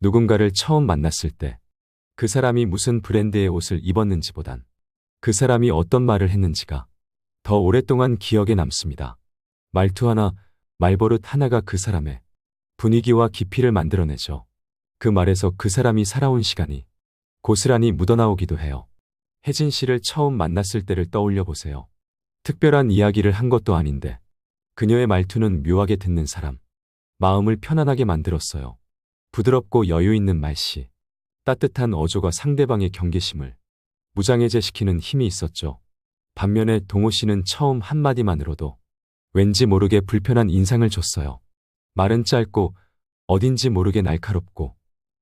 누군가를 처음 만났을 때 그 사람이 무슨 브랜드의 옷을 입었는지보단 그 사람이 어떤 말을 했는지가 더 오랫동안 기억에 남습니다. 말투 하나, 말버릇 하나가 그 사람의 분위기와 깊이를 만들어내죠. 그 말에서 그 사람이 살아온 시간이 고스란히 묻어나오기도 해요. 혜진 씨를 처음 만났을 때를 떠올려 보세요. 특별한 이야기를 한 것도 아닌데 그녀의 말투는 묘하게 듣는 사람, 마음을 편안하게 만들었어요. 부드럽고 여유 있는 말씨, 따뜻한 어조가 상대방의 경계심을 무장해제시키는 힘이 있었죠. 반면에 동호 씨는 처음 한마디만으로도 왠지 모르게 불편한 인상을 줬어요. 말은 짧고 어딘지 모르게 날카롭고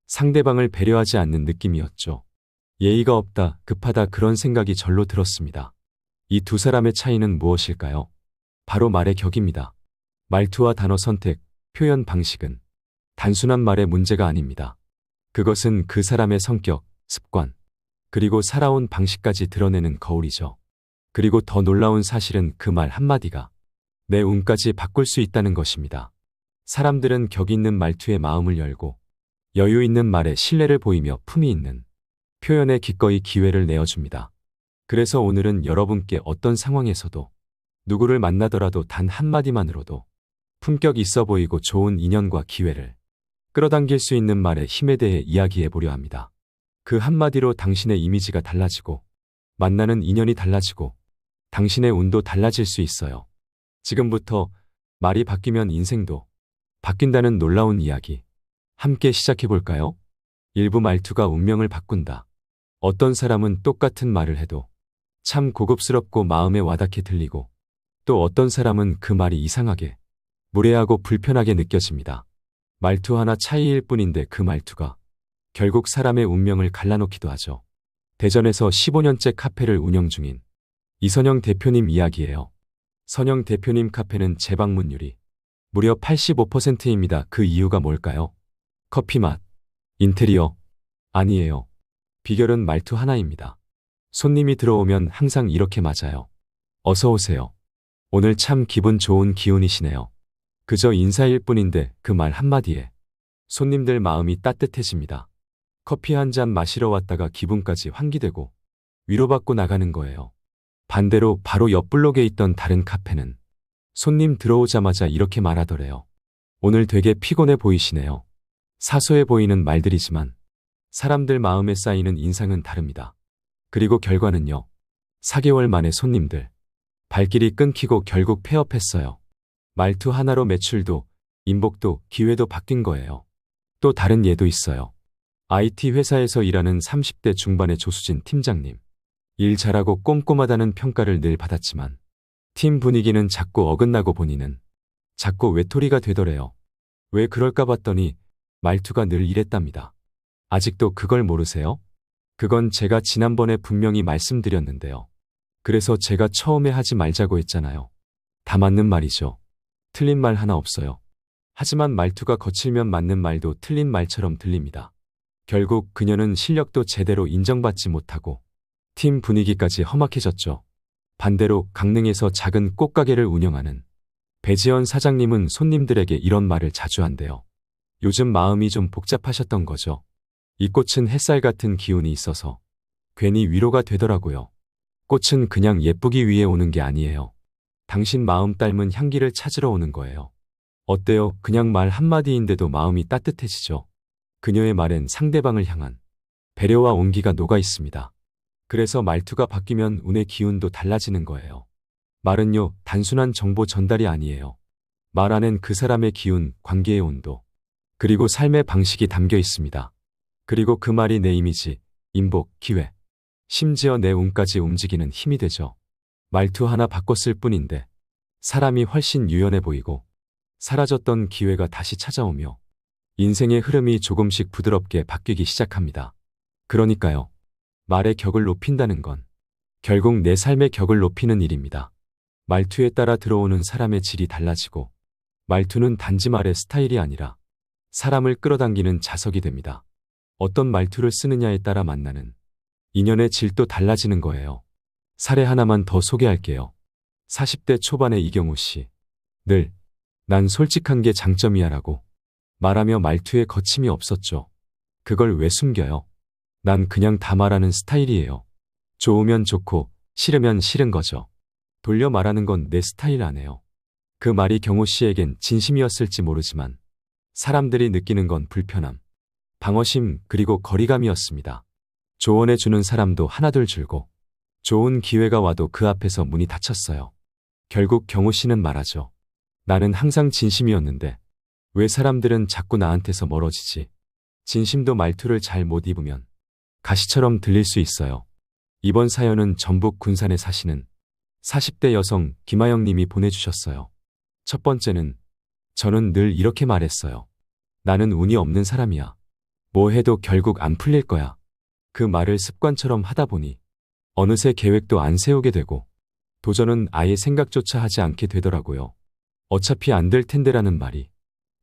상대방을 배려하지 않는 느낌이었죠. 예의가 없다, 급하다 그런 생각이 절로 들었습니다. 이 두 사람의 차이는 무엇일까요? 바로 말의 격입니다. 말투와 단어 선택, 표현 방식은 단순한 말의 문제가 아닙니다. 그것은 그 사람의 성격, 습관, 그리고 살아온 방식까지 드러내는 거울이죠. 그리고 더 놀라운 사실은 그 말 한마디가 내 운까지 바꿀 수 있다는 것입니다. 사람들은 격 있는 말투에 마음을 열고 여유 있는 말에 신뢰를 보이며 품위 있는 표현에 기꺼이 기회를 내어줍니다. 그래서 오늘은 여러분께 어떤 상황에서도 누구를 만나더라도 단 한마디만으로도 품격 있어 보이고 좋은 인연과 기회를 끌어당길 수 있는 말의 힘에 대해 이야기해 보려 합니다. 그 한마디로 당신의 이미지가 달라지고 만나는 인연이 달라지고 당신의 운도 달라질 수 있어요. 지금부터 말이 바뀌면 인생도 바뀐다는 놀라운 이야기 함께 시작해 볼까요? 일부 말투가 운명을 바꾼다. 어떤 사람은 똑같은 말을 해도 참 고급스럽고 마음에 와닿게 들리고 또 어떤 사람은 그 말이 이상하게 무례하고 불편하게 느껴집니다. 말투 하나 차이일 뿐인데 그 말투가 결국 사람의 운명을 갈라놓기도 하죠. 대전에서 15년째 카페를 운영 중인 이선영 대표님 이야기예요. 선영 대표님 카페는 재방문율이 무려 85%입니다. 그 이유가 뭘까요? 커피 맛, 인테리어? 아니에요. 비결은 말투 하나입니다. 손님이 들어오면 항상 이렇게 맞아요. 어서 오세요. 오늘 참 기분 좋은 기운이시네요. 그저 인사일 뿐인데 그 말 한마디에 손님들 마음이 따뜻해집니다. 커피 한 잔 마시러 왔다가 기분까지 환기되고 위로받고 나가는 거예요. 반대로 바로 옆 블록에 있던 다른 카페는 손님 들어오자마자 이렇게 말하더래요. 오늘 되게 피곤해 보이시네요. 사소해 보이는 말들이지만 사람들 마음에 쌓이는 인상은 다릅니다. 그리고 결과는요. 4개월 만에 손님들 발길이 끊기고 결국 폐업했어요. 말투 하나로 매출도, 인복도, 기회도 바뀐 거예요. 또 다른 예도 있어요. IT 회사에서 일하는 30대 중반의 조수진 팀장님. 일 잘하고 꼼꼼하다는 평가를 늘 받았지만 팀 분위기는 자꾸 어긋나고 본인은 자꾸 외톨이가 되더래요. 왜 그럴까 봤더니 말투가 늘 이랬답니다. 아직도 그걸 모르세요? 그건 제가 지난번에 분명히 말씀드렸는데요. 그래서 제가 처음에 하지 말자고 했잖아요. 다 맞는 말이죠. 틀린 말 하나 없어요. 하지만 말투가 거칠면 맞는 말도 틀린 말처럼 들립니다. 결국 그녀는 실력도 제대로 인정받지 못하고 팀 분위기까지 험악해졌죠. 반대로 강릉에서 작은 꽃가게를 운영하는 배지연 사장님은 손님들에게 이런 말을 자주 한대요. 요즘 마음이 좀 복잡하셨던 거죠. 이 꽃은 햇살 같은 기운이 있어서 괜히 위로가 되더라고요. 꽃은 그냥 예쁘기 위해 오는 게 아니에요. 당신 마음 닮은 향기를 찾으러 오는 거예요. 어때요? 그냥 말 한마디인데도 마음이 따뜻해지죠. 그녀의 말엔 상대방을 향한 배려와 온기가 녹아 있습니다. 그래서 말투가 바뀌면 운의 기운도 달라지는 거예요. 말은요, 단순한 정보 전달이 아니에요. 말 안엔 그 사람의 기운, 관계의 온도, 그리고 삶의 방식이 담겨 있습니다. 그리고 그 말이 내 이미지, 인복, 기회, 심지어 내 운까지 움직이는 힘이 되죠. 말투 하나 바꿨을 뿐인데 사람이 훨씬 유연해 보이고 사라졌던 기회가 다시 찾아오며 인생의 흐름이 조금씩 부드럽게 바뀌기 시작합니다. 그러니까요. 말의 격을 높인다는 건 결국 내 삶의 격을 높이는 일입니다. 말투에 따라 들어오는 사람의 질이 달라지고 말투는 단지 말의 스타일이 아니라 사람을 끌어당기는 자석이 됩니다. 어떤 말투를 쓰느냐에 따라 만나는 인연의 질도 달라지는 거예요. 사례 하나만 더 소개할게요. 40대 초반의 이경우 씨. 늘 난 솔직한 게 장점이야 라고 말하며 말투에 거침이 없었죠. 그걸 왜 숨겨요? 난 그냥 다 말하는 스타일이에요. 좋으면 좋고 싫으면 싫은 거죠. 돌려 말하는 건 내 스타일 아니에요. 그 말이 경호 씨에겐 진심이었을지 모르지만 사람들이 느끼는 건 불편함, 방어심 그리고 거리감이었습니다. 조언해주는 사람도 하나둘 줄고 좋은 기회가 와도 그 앞에서 문이 닫혔어요. 결국 경호 씨는 말하죠. 나는 항상 진심이었는데 왜 사람들은 자꾸 나한테서 멀어지지? 진심도 말투를 잘 못 입으면 가시처럼 들릴 수 있어요. 이번 사연은 전북 군산에 사시는 40대 여성 김아영 님이 보내주셨어요. 첫 번째는 저는 늘 이렇게 말했어요. 나는 운이 없는 사람이야. 뭐 해도 결국 안 풀릴 거야. 그 말을 습관처럼 하다 보니 어느새 계획도 안 세우게 되고 도전은 아예 생각조차 하지 않게 되더라고요. 어차피 안 될 텐데라는 말이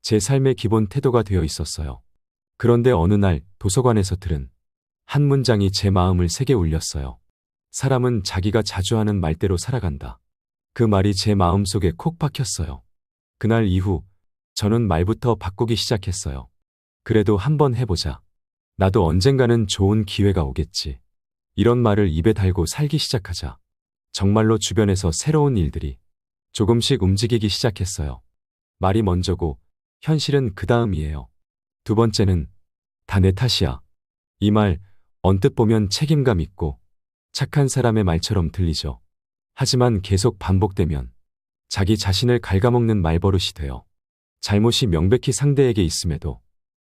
제 삶의 기본 태도가 되어 있었어요. 그런데 어느 날 도서관에서 들은 한 문장이 제 마음을 세게 울렸어요. 사람은 자기가 자주 하는 말대로 살아간다. 그 말이 제 마음속에 콕 박혔어요. 그날 이후 저는 말부터 바꾸기 시작했어요. 그래도 한번 해보자. 나도 언젠가는 좋은 기회가 오겠지. 이런 말을 입에 달고 살기 시작하자. 정말로 주변에서 새로운 일들이 조금씩 움직이기 시작했어요. 말이 먼저고 현실은 그 다음이에요. 두 번째는 다 내 탓이야. 이 말 언뜻 보면 책임감 있고 착한 사람의 말처럼 들리죠. 하지만 계속 반복되면 자기 자신을 갉아먹는 말버릇이 돼요. 잘못이 명백히 상대에게 있음에도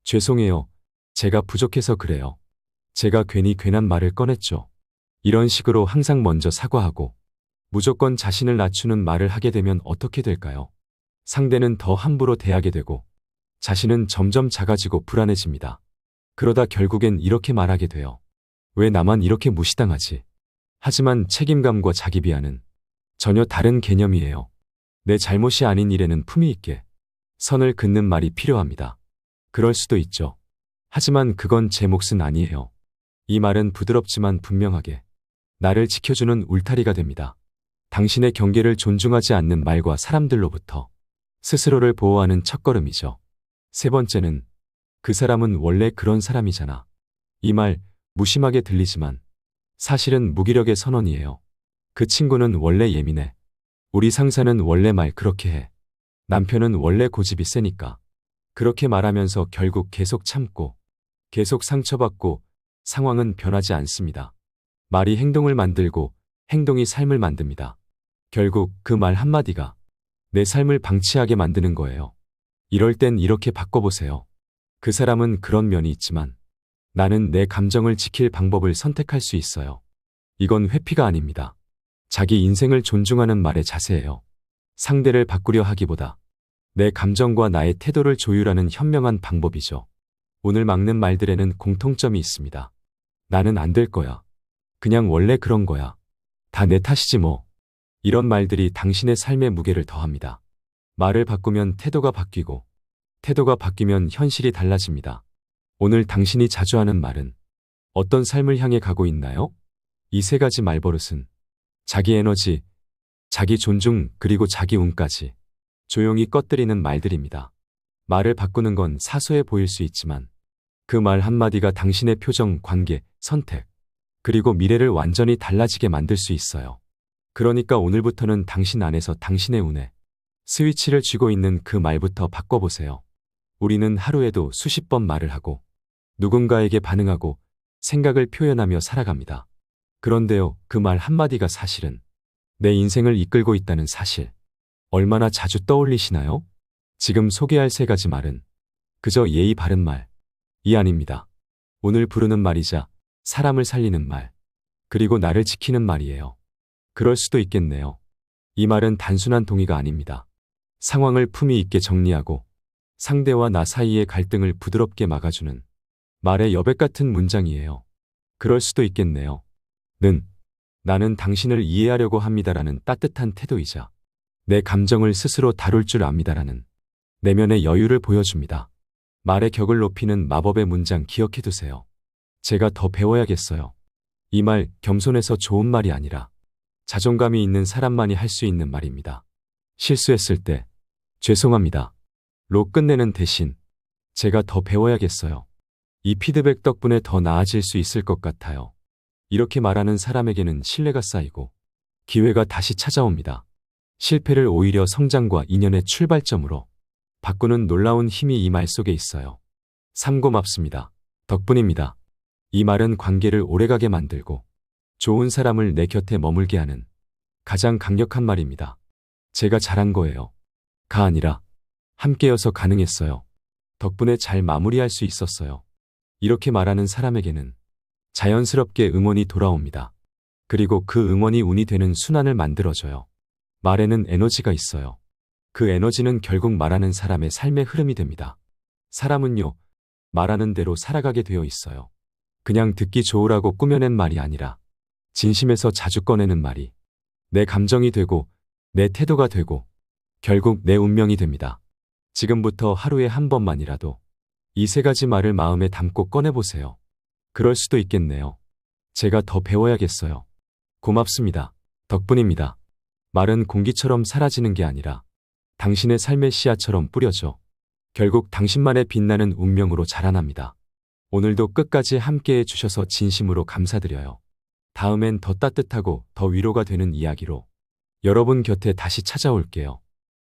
죄송해요. 제가 부족해서 그래요. 제가 괜히 괜한 말을 꺼냈죠. 이런 식으로 항상 먼저 사과하고 무조건 자신을 낮추는 말을 하게 되면 어떻게 될까요? 상대는 더 함부로 대하게 되고 자신은 점점 작아지고 불안해집니다. 그러다 결국엔 이렇게 말하게 돼요. 왜 나만 이렇게 무시당하지? 하지만 책임감과 자기 비하는 전혀 다른 개념이에요. 내 잘못이 아닌 일에는 품위 있게 선을 긋는 말이 필요합니다. 그럴 수도 있죠. 하지만 그건 제 몫은 아니에요. 이 말은 부드럽지만 분명하게 나를 지켜주는 울타리가 됩니다. 당신의 경계를 존중하지 않는 말과 사람들로부터 스스로를 보호하는 첫걸음이죠. 세 번째는 그 사람은 원래 그런 사람이잖아. 이 말 무심하게 들리지만 사실은 무기력의 선언이에요. 그 친구는 원래 예민해. 우리 상사는 원래 말 그렇게 해. 남편은 원래 고집이 세니까. 그렇게 말하면서 결국 계속 참고 계속 상처받고 상황은 변하지 않습니다. 말이 행동을 만들고 행동이 삶을 만듭니다. 결국 그 말 한마디가 내 삶을 방치하게 만드는 거예요. 이럴 땐 이렇게 바꿔보세요. 그 사람은 그런 면이 있지만 나는 내 감정을 지킬 방법을 선택할 수 있어요. 이건 회피가 아닙니다. 자기 인생을 존중하는 말의 자세예요. 상대를 바꾸려 하기보다 내 감정과 나의 태도를 조율하는 현명한 방법이죠. 오늘 막는 말들에는 공통점이 있습니다. 나는 안 될 거야. 그냥 원래 그런 거야. 다 내 탓이지 뭐. 이런 말들이 당신의 삶의 무게를 더합니다. 말을 바꾸면 태도가 바뀌고 태도가 바뀌면 현실이 달라집니다. 오늘 당신이 자주 하는 말은 어떤 삶을 향해 가고 있나요? 이 세 가지 말버릇은 자기 에너지, 자기 존중 그리고 자기 운까지 조용히 꺼뜨리는 말들입니다. 말을 바꾸는 건 사소해 보일 수 있지만 그 말 한마디가 당신의 표정, 관계, 선택, 그리고 미래를 완전히 달라지게 만들 수 있어요. 그러니까 오늘부터는 당신 안에서 당신의 운에 스위치를 쥐고 있는 그 말부터 바꿔보세요. 우리는 하루에도 수십 번 말을 하고 누군가에게 반응하고 생각을 표현하며 살아갑니다. 그런데요, 그 말 한마디가 사실은 내 인생을 이끌고 있다는 사실, 얼마나 자주 떠올리시나요? 지금 소개할 세 가지 말은 그저 예의 바른 말이 아닙니다. 오늘 부르는 말이자 사람을 살리는 말, 그리고 나를 지키는 말이에요. 그럴 수도 있겠네요. 이 말은 단순한 동의가 아닙니다. 상황을 품위 있게 정리하고 상대와 나 사이의 갈등을 부드럽게 막아주는 말의 여백 같은 문장이에요. 그럴 수도 있겠네요. 나는 당신을 이해하려고 합니다라는 따뜻한 태도이자 내 감정을 스스로 다룰 줄 압니다라는 내면의 여유를 보여줍니다. 말의 격을 높이는 마법의 문장 기억해두세요. 제가 더 배워야겠어요. 이 말 겸손해서 좋은 말이 아니라 자존감이 있는 사람만이 할 수 있는 말입니다. 실수했을 때 죄송합니다. 로 끝내는 대신 제가 더 배워야겠어요. 이 피드백 덕분에 더 나아질 수 있을 것 같아요. 이렇게 말하는 사람에게는 신뢰가 쌓이고 기회가 다시 찾아옵니다. 실패를 오히려 성장과 인연의 출발점으로 바꾸는 놀라운 힘이 이 말 속에 있어요. 참 고맙습니다. 덕분입니다. 이 말은 관계를 오래가게 만들고 좋은 사람을 내 곁에 머물게 하는 가장 강력한 말입니다. 제가 잘한 거예요. 가 아니라 함께여서 가능했어요. 덕분에 잘 마무리할 수 있었어요. 이렇게 말하는 사람에게는 자연스럽게 응원이 돌아옵니다. 그리고 그 응원이 운이 되는 순환을 만들어줘요. 말에는 에너지가 있어요. 그 에너지는 결국 말하는 사람의 삶의 흐름이 됩니다. 사람은요, 말하는 대로 살아가게 되어 있어요. 그냥 듣기 좋으라고 꾸며낸 말이 아니라 진심에서 자주 꺼내는 말이 내 감정이 되고 내 태도가 되고 결국 내 운명이 됩니다. 지금부터 하루에 한 번만이라도 이 세 가지 말을 마음에 담고 꺼내보세요. 그럴 수도 있겠네요. 제가 더 배워야겠어요. 고맙습니다. 덕분입니다. 말은 공기처럼 사라지는 게 아니라 당신의 삶의 씨앗처럼 뿌려져 결국 당신만의 빛나는 운명으로 자라납니다. 오늘도 끝까지 함께해 주셔서 진심으로 감사드려요. 다음엔 더 따뜻하고 더 위로가 되는 이야기로 여러분 곁에 다시 찾아올게요.